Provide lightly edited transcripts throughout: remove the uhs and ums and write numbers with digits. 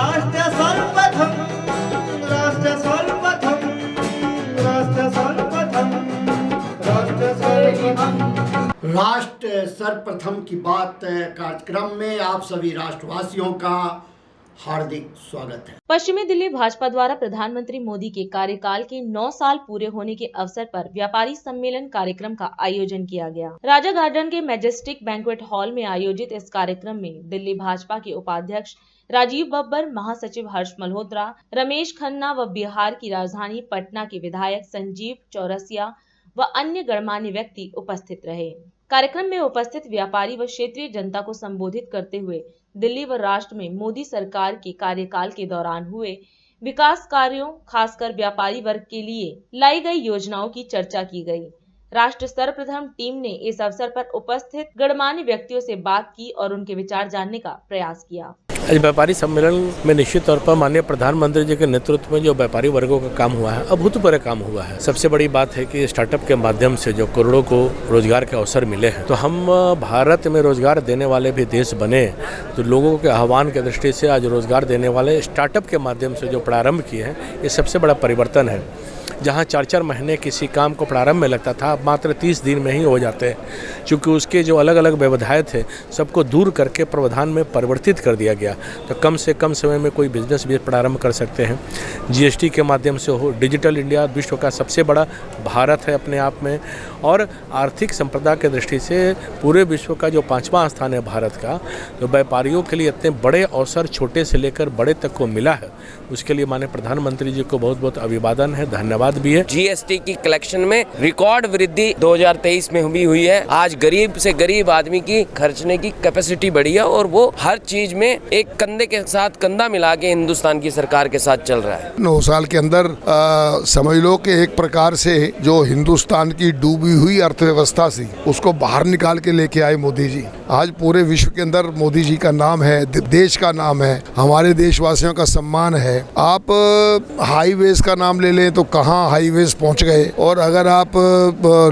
राष्ट्र सर्वप्रथम, राष्ट्र सर्वप्रथम, राष्ट्र सर्वप्रथम, राष्ट्र सर्वप्रथम। राष्ट्र सर्वप्रथम की बात कार्यक्रम में आप सभी राष्ट्रवासियों का हार्दिक स्वागत है। पश्चिमी दिल्ली भाजपा द्वारा प्रधानमंत्री मोदी के कार्यकाल के 9 साल पूरे होने के अवसर पर व्यापारी सम्मेलन कार्यक्रम का आयोजन किया गया। राजा गार्डन के मैजेस्टिक बैंक्वेट हॉल में आयोजित इस कार्यक्रम में दिल्ली भाजपा के उपाध्यक्ष राजीव बब्बर, महासचिव हर्ष मल्होत्रा, रमेश खन्ना व बिहार की राजधानी पटना के विधायक संजीव चौरसिया व अन्य गणमान्य व्यक्ति उपस्थित रहे। कार्यक्रम में उपस्थित व्यापारी व क्षेत्रीय जनता को संबोधित करते हुए दिल्ली व राष्ट्र में मोदी सरकार के कार्यकाल के दौरान हुए विकास कार्यों, खासकर व्यापारी वर्ग के लिए लाई गई योजनाओं की चर्चा की गई। राष्ट्र सर्वप्रथम टीम ने इस अवसर पर उपस्थित गणमान्य व्यक्तियों से बात की और उनके विचार जानने का प्रयास किया। आज व्यापारी सम्मेलन में निश्चित तौर पर माननीय प्रधानमंत्री जी के नेतृत्व में जो व्यापारी वर्गों का काम हुआ है, अभूतपूर्व काम हुआ है। सबसे बड़ी बात है कि स्टार्टअप के माध्यम से जो करोड़ों को रोजगार के अवसर मिले हैं, तो हम भारत में रोजगार देने वाले भी देश बने। तो लोगों के आह्वान की दृष्टि से आज रोजगार देने वाले स्टार्टअप के माध्यम से जो प्रारंभ किए हैं, ये सबसे बड़ा परिवर्तन है। जहाँ 4-4 महीने किसी काम को प्रारंभ में लगता था, अब मात्र 30 दिन में ही हो जाते हैं। चूँकि उसके जो अलग अलग व्यवधाएँ थे, सबको दूर करके प्रावधान में परिवर्तित कर दिया गया, तो कम से कम समय में कोई बिजनेस भी प्रारंभ कर सकते हैं। जीएसटी के माध्यम से हो, डिजिटल इंडिया विश्व का सबसे बड़ा भारत है अपने आप में, और आर्थिक संपदा के दृष्टि से पूरे विश्व का जो 5वां स्थान है भारत का, तो व्यापारियों के लिए इतने बड़े अवसर छोटे से लेकर बड़े तक को मिला है। उसके लिए माननीय प्रधानमंत्री जी को बहुत बहुत अभिवादन है, धन्यवाद भी है। जीएसटी की कलेक्शन में रिकॉर्ड वृद्धि 2023 में हुई है। आज गरीब से गरीब आदमी की खर्चने की कैपेसिटी बढ़ी है और वो हर चीज में एक कंधे के साथ कंधा मिला के हिंदुस्तान की सरकार के साथ चल रहा है। 9 साल के अंदर समझ लो कि एक प्रकार से जो हिंदुस्तान की डूबी हुई अर्थव्यवस्था थी, उसको बाहर निकाल के लेके आए मोदी जी। आज पूरे विश्व के अंदर मोदी जी का नाम है, देश का नाम है, हमारे देशवासियों का सम्मान है। आप हाईवेज का नाम ले लें तो कहाँ हाईवेज पहुंच गए, और अगर आप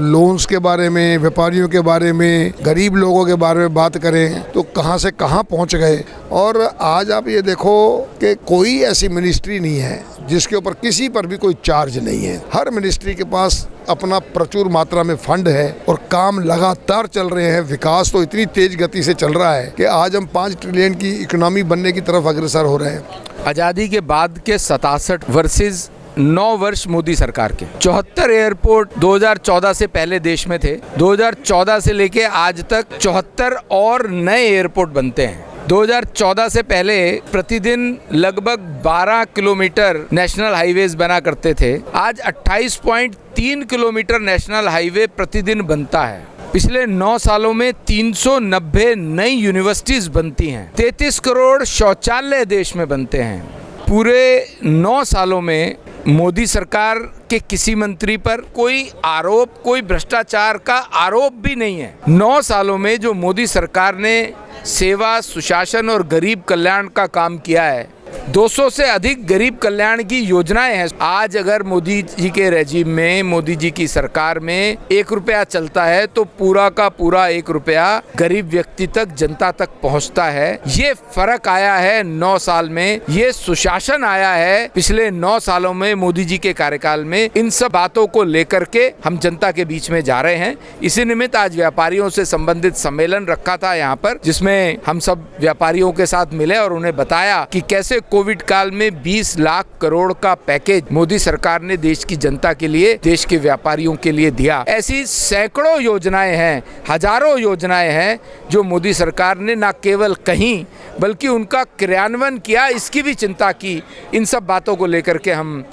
लोन्स के बारे में, व्यापारियों के बारे में, गरीब लोगों के बारे में बात करें तो कहाँ से कहाँ पहुंच गए। और आज आप ये देखो कि कोई ऐसी मिनिस्ट्री नहीं है जिसके ऊपर किसी पर भी कोई चार्ज नहीं है। हर मिनिस्ट्री के पास अपना प्रचुर मात्रा में फंड है और काम लगातार चल रहे हैं। विकास तो इतनी तेज गति से चल रहा है कि आज हम 5 ट्रिलियन की इकोनॉमी बनने की तरफ अग्रसर हो रहे हैं। आज़ादी के बाद के 67 वर्सेस 9 वर्ष मोदी सरकार के 74 एयरपोर्ट 2014 से पहले देश में थे। 2014 से लेके आज तक 74 और नए एयरपोर्ट बनते हैं। 2014 से पहले प्रतिदिन लगभग 12 किलोमीटर नेशनल हाईवेज बना करते थे। आज 28.3 किलोमीटर नेशनल हाईवे प्रतिदिन बनता है। पिछले 9 सालों में 390 नई यूनिवर्सिटीज बनती हैं। 33 करोड़ शौचालय देश में बनते हैं। पूरे 9 सालों में मोदी सरकार के किसी मंत्री पर कोई आरोप, कोई भ्रष्टाचार का आरोप भी नहीं है। 9 सालों में जो मोदी सरकार ने सेवा, सुशासन और गरीब कल्याण का काम किया है, 200 से अधिक गरीब कल्याण की योजनाएं हैं। आज अगर मोदी जी के रेजिम में, मोदी जी की सरकार में 1 रुपया चलता है तो पूरा का पूरा 1 रुपया गरीब व्यक्ति तक, जनता तक पहुंचता है। ये फर्क आया है 9 साल में, ये सुशासन आया है पिछले 9 सालों में मोदी जी के कार्यकाल में। इन सब बातों को लेकर के हम जनता के बीच में जा रहे हैं। इसी निमित्त आज व्यापारियों से संबंधित सम्मेलन रखा था यहाँ पर, जिसमें हम सब व्यापारियों के साथ मिले और उन्हें बताया कि कैसे कोविड काल में 20 लाख करोड़ का पैकेज मोदी सरकार ने देश की जनता के लिए, देश के व्यापारियों के लिए दिया। ऐसी सैकड़ों योजनाएं हैं, हजारों योजनाएं हैं जो मोदी सरकार ने न केवल कहीं बल्कि उनका क्रियान्वयन किया, इसकी भी चिंता की। इन सब बातों को लेकर के हम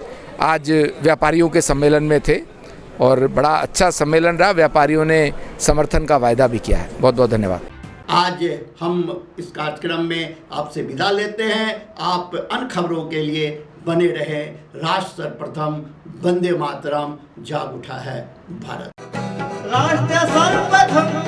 आज व्यापारियों के सम्मेलन में थे और बड़ा अच्छा सम्मेलन रहा। व्यापारियों ने समर्थन का वायदा भी किया है। बहुत बहुत धन्यवाद। आज हम इस कार्यक्रम में आपसे विदा लेते हैं। आप अन्य खबरों के लिए बने रहे। राष्ट्र सर्वप्रथम, वंदे मातरम, जाग उठा है भारत। राष्ट्र सर्वप्रथम,